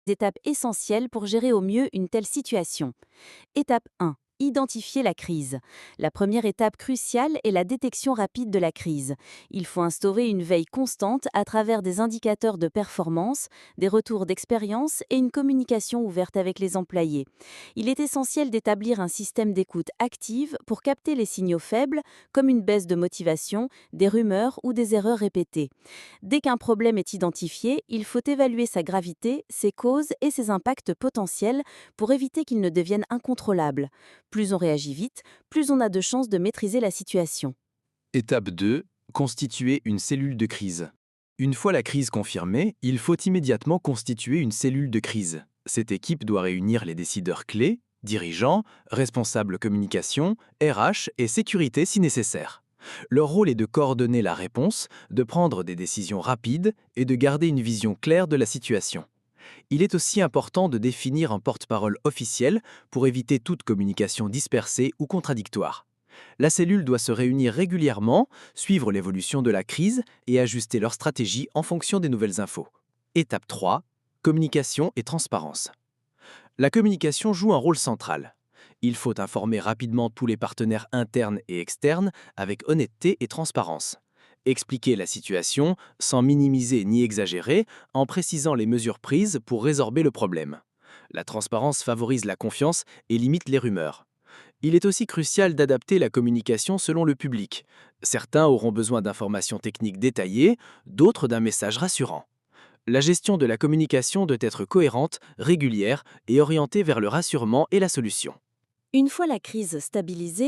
Étapes essentielles pour gérer au mieux une telle situation. Étape 1. Identifier la crise. La première étape cruciale est la détection rapide de la crise. Il faut instaurer une veille constante à travers des indicateurs de performance, des retours d'expérience et une communication ouverte avec les employés. Il est essentiel d'établir un système d'écoute active pour capter les signaux faibles, comme une baisse de motivation, des rumeurs ou des erreurs répétées. Dès qu'un problème est identifié, il faut évaluer sa gravité, ses causes et ses impacts potentiels pour éviter qu'ils ne deviennent incontrôlables. Plus on réagit vite, plus on a de chances de maîtriser la situation. Étape 2. Constituer une cellule de crise. Une fois la crise confirmée, il faut immédiatement constituer une cellule de crise. Cette équipe doit réunir les décideurs clés, dirigeants, responsables communication, RH et sécurité si nécessaire. Leur rôle est de coordonner la réponse, de prendre des décisions rapides et de garder une vision claire de la situation. Il est aussi important de définir un porte-parole officiel pour éviter toute communication dispersée ou contradictoire. La cellule doit se réunir régulièrement, suivre l'évolution de la crise et ajuster leur stratégie en fonction des nouvelles infos. Étape 3. Communication et transparence. La communication joue un rôle central. Il faut informer rapidement tous les partenaires internes et externes avec honnêteté et transparence. Expliquer la situation sans minimiser ni exagérer en précisant les mesures prises pour résorber le problème. La transparence favorise la confiance et limite les rumeurs. Il est aussi crucial d'adapter la communication selon le public. Certains auront besoin d'informations techniques détaillées, d'autres d'un message rassurant. La gestion de la communication doit être cohérente, régulière et orientée vers le rassurement et la solution. Une fois la crise stabilisée,